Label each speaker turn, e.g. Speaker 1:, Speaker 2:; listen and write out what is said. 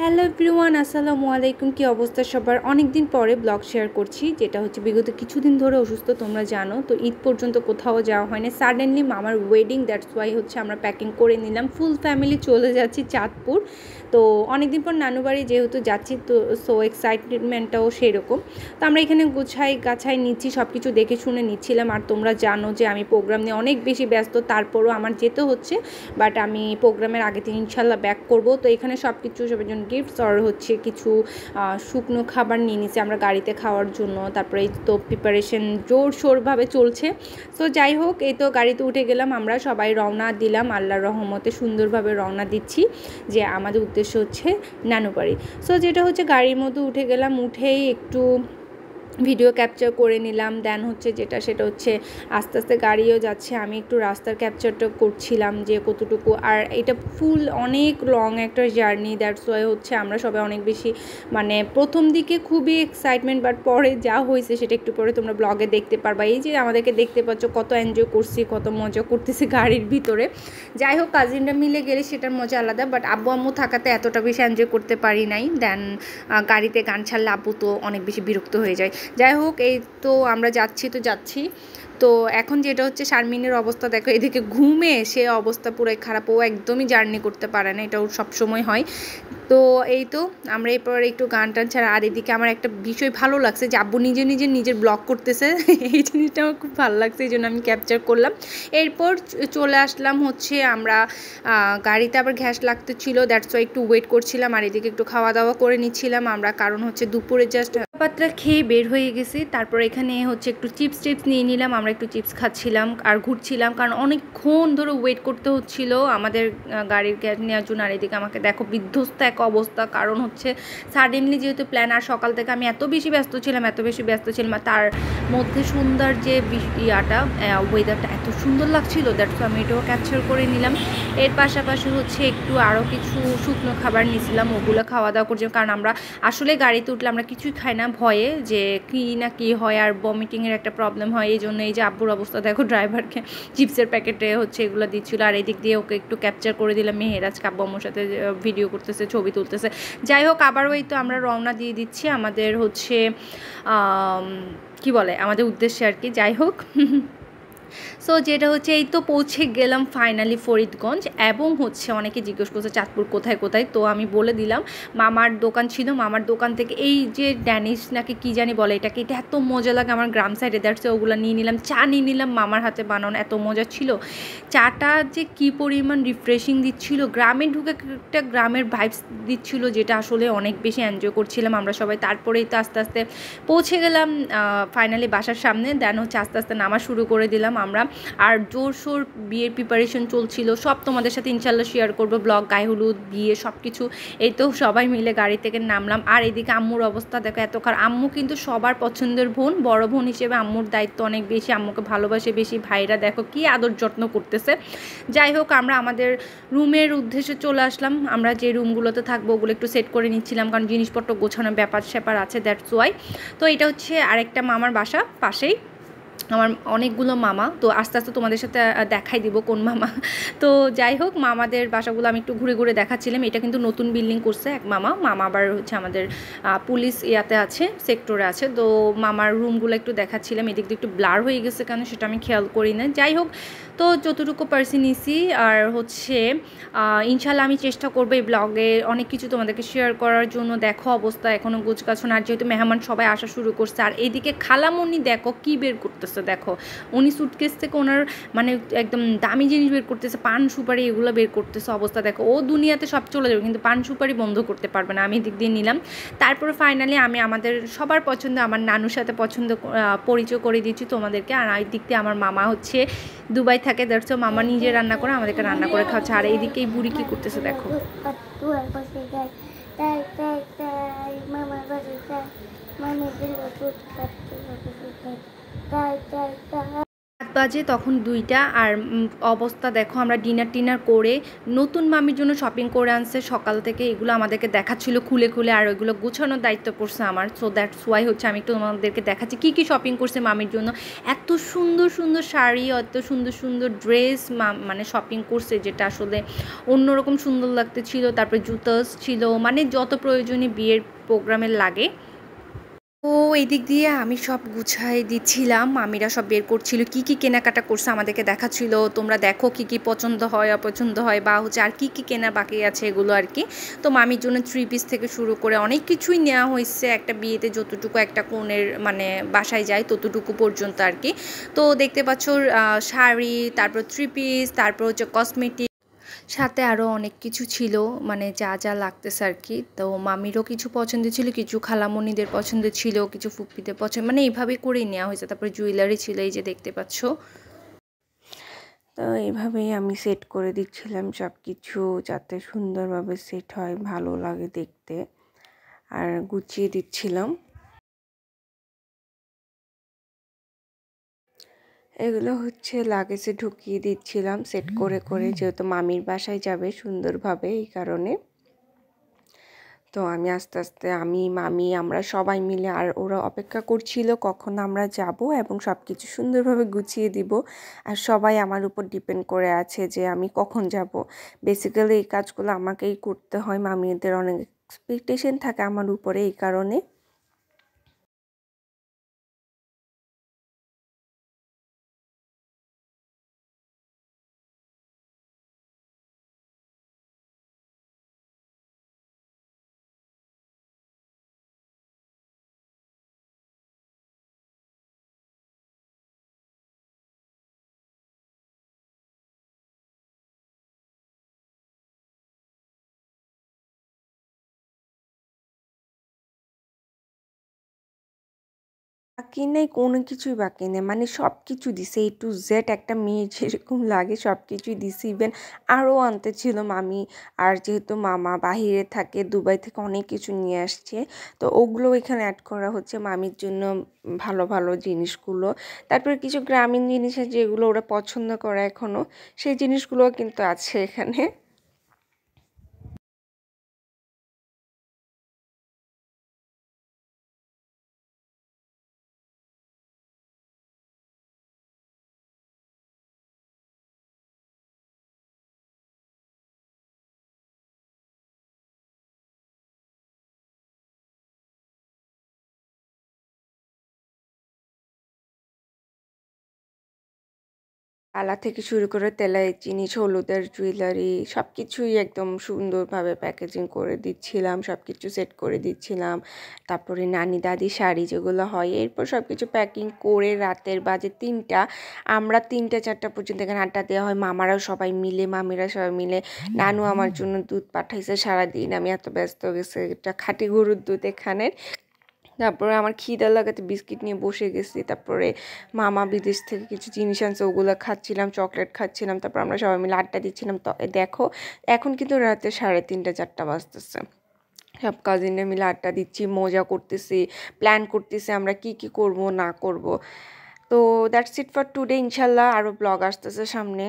Speaker 1: Hello everyone, আসসালামু আলাইকুম। কি অবস্থা সবার? অনেক দিন পরে ব্লগ শেয়ার করছি, যেটা হচ্ছে বিগত কিছুদিন ধরে অসুস্থ, তোমরা জানো। তো ঈদ পর্যন্ত কোথাও যাওয়া হয়নি। সাডেনলি মামার ওয়েডিং, দ্যাটস ওয়াই হচ্ছে আমরা প্যাকিং করে নিলাম, ফুল ফ্যামিলি চলে যাচ্ছি চাঁদপুর। তো অনেকদিন পর নানু বাড়ি যেহেতু যাচ্ছি, তো সো এক্সাইটমেন্টটাও সেরকম। তো আমরা এখানে গাছাই নিচ্ছি, সব কিছু দেখে শুনে নিচ্ছিলাম। আর তোমরা জানো যে আমি প্রোগ্রাম নিয়ে অনেক বেশি ব্যস্ত, তারপরও আমার যেতে হচ্ছে। বাট আমি প্রোগ্রামের আগের দিন ইনশাল্লাহ ব্যাক করব। তো এখানে সব কিছু সবার জন্য গিফটস আর হচ্ছে কিছু শুকনো খাবার নিয়ে নিছি আমরা গাড়িতে খাওয়ার জন্য। তারপরে এই তো প্রিপারেশন জোরশোরভাবে চলছে। তো যাই হোক, এই তো গাড়িতে উঠে গেলাম, আমরা সবাই রওনা দিলাম। আল্লাহর রহমতে সুন্দরভাবে রওনা দিচ্ছি, যে আমাদের উদ্দেশ্য হচ্ছে নানু বাড়ি। সো যেটা হচ্ছে গাড়ির মধ্যে উঠে গেলাম, উঠেই একটু ভিডিও ক্যাপচার করে নিলাম। দেন হচ্ছে সেটা হচ্ছে আস্তে আস্তে গাড়িও যাচ্ছে, আমি একটু রাস্তার ক্যাপচারটা করছিলাম যে কতটুকু। আর এটা ফুল অনেক লং একটা জার্নি, দ্যাটস ওয়াই হচ্ছে আমরা সবাই অনেক বেশি মানে প্রথম দিকে খুবই এক্সাইটমেন্ট, বাট পরে যা হয়েছে সেটা একটু পরে তোমরা ব্লগে দেখতে পারবা। এই যে আমাদেরকে দেখতে পাচ্ছ কত এনজয় করছি, কত মজা করতেছি গাড়ির ভিতরে। যাই হোক, কাজিনরা মিলে গেলে সেটার মজা আলাদা, বাট আব্বু আম্মু থাকাতে এতটা বেশি এনজয় করতে পারি নাই। দেন গাড়িতে গান ছাড়লে আব্বু তো অনেক বেশি বিরক্ত হয়ে যায়। যাই হোক, এই তো আমরা যাচ্ছি। তো এখন যেটা হচ্ছে শারমিনের অবস্থা দেখো, এদিকে ঘুমে সে অবস্থা পুরাই খারাপ, ও একদমই জার্নি করতে পারে না, এটা ওর সবসময় হয়। তো এই তো আমরা এরপর একটু গান টান ছাড়া। আর এদিকে আমার একটা বিষয় ভালো লাগছে যে আব্বু নিজের ব্লগ করতেছে, এই জিনিসটা আমার খুব ভালো লাগছে, এই জন্য আমি ক্যাপচার করলাম। এরপর চলে আসলাম হচ্ছে আমরা গাড়িতে আবার গ্যাস লাগতেছিল, দ্যাটস ওয়াই একটু ওয়েট করছিলাম। আর এদিকে একটু খাওয়া দাওয়া করে নিচ্ছিলাম আমরা, কারণ হচ্ছে দুপুরে জাস্ট পাত্রা খেয়ে বের হয়ে গেছি। তারপর এখানে হচ্ছে একটু চিপস নিয়ে নিলাম, আমরা একটু চিপস খাচ্ছিলাম আর ঘুরছিলাম, কারণ অনেকক্ষণ ধরে ওয়েট করতে হচ্ছিল আমাদের গাড়ির গ্যাস নেওয়ার জন্য। আর এদিকে আমাকে দেখো বিধ্বস্ত এক অবস্থা, কারণ হচ্ছে সাডেনলি যেহেতু প্ল্যান, আর সকাল থেকে আমি এত বেশি ব্যস্ত ছিলাম, তার মধ্যে সুন্দর যে ওয়েদারটা এত সুন্দর লাগছিল, দ্যাটস আমি এটাও ক্যাপচার করে নিলাম। এর পাশাপাশি হচ্ছে একটু আরও কিছু শুকনো খাবার নিয়েছিলাম, ওগুলো খাওয়া দাওয়া করছিলাম, কারণ আমরা আসলে গাড়িতে উঠলে আমরা কিছুই খাই না ভয়ে যে কী হয়, আর ভমিটিংয়ের একটা প্রবলেম হয়। এই জন্য এই যে আব্বুর অবস্থা দেখো, ড্রাইভারকে চিপসের প্যাকেটে হচ্ছে এগুলো দিচ্ছিলো। আর এই দিক দিয়ে ওকে একটু ক্যাপচার করে দিলাম, মেহেরাজ আব্বু আম্মুর সাথে ভিডিও করতেছে, ছবি তুলতেছে। যাই হোক, আবারও এই তো আমরা রওনা দিয়ে দিচ্ছি আমাদের হচ্ছে কি বলে আমাদের উদ্দেশ্যে আর কি। যাই হোক, সো যেটা হচ্ছে এই তো পৌঁছে গেলাম ফাইনালি ফরিদগঞ্জ। এবং হচ্ছে অনেকে জিজ্ঞেস করছে চাঁদপুর কোথায়, তো আমি বলে দিলাম মামার দোকান ছিল, মামার দোকান থেকে এই যে ড্যানিশ নাকি কি জানি বলে এটা এত মজা লাগে আমার গ্রাম সাইডে, দ্যাটস ওগুলো নিয়ে নিলাম। চা নিয়ে নিলাম, মামার হাতে বানানো, এত মজা ছিল চাটা, যে কি পরিমাণ রিফ্রেশিং দিচ্ছিল, গ্রামে ঢুকে একটা গ্রামের ভাইবস দিচ্ছিল, যেটা আসলে অনেক বেশি এনজয় করছিলাম আমরা সবাই। তারপরেই তো আস্তে আস্তে পৌঁছে গেলাম ফাইনালি বাসার সামনে। দেন হচ্ছে আস্তে আস্তে নামা শুরু করে দিলাম আমরা। আর জোরশোর বিয়ের প্রিপারেশন চলছিল, সব তোমাদের সাথে ইনশাল্লাহ শেয়ার করবো, ব্লগ, গায়ে হলুদ, বিয়ে, সব কিছু। এই তো সবাই মিলে গাড়ি থেকে নামলাম। আর এদিকে আম্মুর অবস্থা দেখো, আম্মু কিন্তু সবার পছন্দের বোন, বড় বোন হিসেবে আম্মুর দায়িত্ব অনেক বেশি, আম্মুকে ভালোবাসে বেশি। ভাইরা দেখো কি আদর যত্ন করতেছে। যাই হোক, আমরা আমাদের রুমের উদ্দেশ্যে চলে আসলাম। আমরা যে রুমগুলোতে থাকবো ওগুলো একটু সেট করে নিচ্ছিলাম, কারণ জিনিসপত্র গোছানোর ব্যাপার আছে, দ্যাটস ওয়াই। তো এটা হচ্ছে আরেকটা মামার বাসা পাশেই, আমার অনেকগুলো মামা। তো আস্তে আস্তে তোমাদের সাথে দেখাই দিব কোন মামা। তো যাই হোক, মামাদের বাসাগুলো আমি একটু ঘুরে দেখাচ্ছিলাম। এটা কিন্তু নতুন বিল্ডিং করছে এক মামা আবার হচ্ছে আমাদের পুলিশ ইয়াতে আছে, সেক্টরে আছে। তো মামার রুমগুলো একটু দেখাচ্ছিলাম। এদিক দিয়ে একটু ব্লার হয়ে গেছে কেন সেটা আমি খেয়াল করি না। যাই হোক, তো যতটুকু পারছি নিছি। আর হচ্ছে ইনশাল্লাহ আমি চেষ্টা করবো এই ব্লগে অনেক কিছু তোমাদেরকে শেয়ার করার জন্য। দেখো অবস্থা এখনও গোছগাছন, আর যেহেতু মেহমান সবাই আসা শুরু করছে। আর এইদিকে খালামণি দেখো কি বের করতেছে, দেখো উনি সুটকেস থেকে ওনার মানে একদম দামি জিনিস বের করতেছে, পান সুপারি এগুলো বের করতেছে। অবস্থা দেখো, ও দুনিয়াতে সব চলে যাবে কিন্তু পান সুপারি বন্ধ করতে পারবে না। আমি দিক দিয়ে নিলাম। তারপরে ফাইনালি আমি আমাদের সবার পছন্দ, আমার নানুর সাথে পরিচয় করে দিচ্ছি তোমাদেরকে। আর এই দিক দিয়ে আমার মামা হচ্ছে দুবাই থাকে, দ্যাটস মামা নিজে রান্না করে আমাদেরকে রান্না করে খাওয়াচ্ছে। আর এইদিকে এই বুড়ি কি করতেছে দেখো, হাত পা বাজে তখন 2টা আর অবস্থা দেখো আমরা ডিনার করে নতুন মামির জন্য শপিং করে আনছে সকাল থেকে এগুলো আমাদেরকে দেখাচ্ছিল খুলে খুলে আর ওইগুলো গুছানোর দায়িত্ব পড়ছে আমার সো দ্যাটস ওয়াই হচ্ছে আমি একটু তোমাদেরকে দেখাচ্ছি কী কী শপিং করছে মামির জন্য এত সুন্দর সুন্দর শাড়ি এত সুন্দর সুন্দর ড্রেস মানে শপিং করছে যেটা আসলে অন্যরকম সুন্দর লাগতেছিল তারপরে জুতোস ছিল মানে যত প্রয়োজনীয় বিয়ের প্রোগ্রামের লাগে তো এই দিক দিয়ে আমি সব গুছাই দিচ্ছিলাম মামিরা সব বের করছিল কি কি কেনাকাটা করছে আমাদেরকে দেখাচ্ছিল তোমরা দেখো কি কি পছন্দ হয় অপছন্দ হয় বা হচ্ছে আর কি কি কেনা বাকি আছে এগুলো আর কি তো মামির জন্য 3 পিস থেকে শুরু করে অনেক কিছুই নেওয়া হয়েছে একটা বিয়েতে যতটুকু একটা কনের মানে বাসায় যায় ততটুকু পর্যন্ত আর কি তো দেখতে পাচ্ছ শাড়ি তারপর 3 পিস তারপর হচ্ছে কসমেটিক সাথে আরও অনেক কিছু ছিল মানে যা যা লাগতেছে আর কি তো মামিরও কিছু পছন্দ ছিল কিছু খালামণিদের পছন্দ ছিল কিছু ফুপ্পিদের পছন্দ মানে এইভাবে করেই নেওয়া হয়েছে তারপরে জুয়েলারি ছিল এই যে দেখতে পাচ্ছ
Speaker 2: তো এইভাবেই আমি সেট করে দিচ্ছিলাম সব কিছু যাতে সুন্দরভাবে সেট হয় ভালো লাগে দেখতে আর গুছিয়ে দিচ্ছিলাম এগুলো হচ্ছে লাগেজে ঢুকিয়ে দিচ্ছিলাম সেট করে করে যেহেতু মামির বাসায় যাবে সুন্দরভাবে এই কারণে তো আমি আস্তে আস্তে আমি মামি আমরা সবাই মিলে আর ওরা অপেক্ষা করছিল কখন আমরা যাব এবং সব কিছু সুন্দরভাবে গুছিয়ে দিব আর সবাই আমার উপর ডিপেন্ড করে আছে যে আমি কখন যাব বেসিক্যালি এই কাজগুলো আমাকেই করতে হয় মামিদের অনেক এক্সপেকটেশন থাকে আমার উপরে এই কারণে বাকি নেই কোনো কিছুই বাকি নেই মানে সব কিছু দিছে A to Z একটা মেয়ে যেরকম লাগে সব কিছুই দিছে ইভেন আরও আনতে ছিল মামি আর যেহেতু মামা বাহিরে থাকে দুবাই থেকে অনেক কিছু নিয়ে আসছে তো ওগুলো এখানে অ্যাড করা হচ্ছে মামির জন্য ভালো ভালো জিনিসগুলো তারপরে কিছু গ্রামীণ জিনিস আছে যেগুলো ওরা পছন্দ করে এখনও সেই জিনিসগুলোও কিন্তু আছে এখানে আলা থেকে শুরু করে তেলাই জিনিস হলুদের জুয়েলারি সব কিছুই একদম সুন্দরভাবে প্যাকেজিং করে দিচ্ছিলাম সব কিছু সেট করে দিচ্ছিলাম তারপরে নানি দাদি শাড়ি যেগুলো হয় এরপর সব কিছু প্যাকিং করে রাতের বাজে 3টা আমরা 3টা 4টা পর্যন্ত এখানে আড্ডা দেওয়া হয় মামারাও সবাই মিলে মামিরা সবাই মিলে নানু আমার জন্য দুধ পাঠাইছে সারাদিন আমি এত ব্যস্ত গেছে এটা খাঁটি গরুর দুধ এখানের তারপরে আমার খিদা লাগাতে বিস্কিট নিয়ে বসে গেছি তারপরে মামা বিদেশ থেকে কিছু জিনিস আনছে ওগুলো খাচ্ছিলাম চকলেট খাচ্ছিলাম তারপর আমরা সবাই মিলে আড্ডা দিচ্ছিলাম তো দেখো এখন কিন্তু রাতে 3:30 4টা বাজতেছে সব কাজিনে মিলে আড্ডা দিচ্ছি মজা করতেছি প্ল্যান করতেছি আমরা কি কি করব না করব তো দ্যাটস ইট ফর টুডে ইনশাল্লাহ আরও ব্লগ আসতেছে সামনে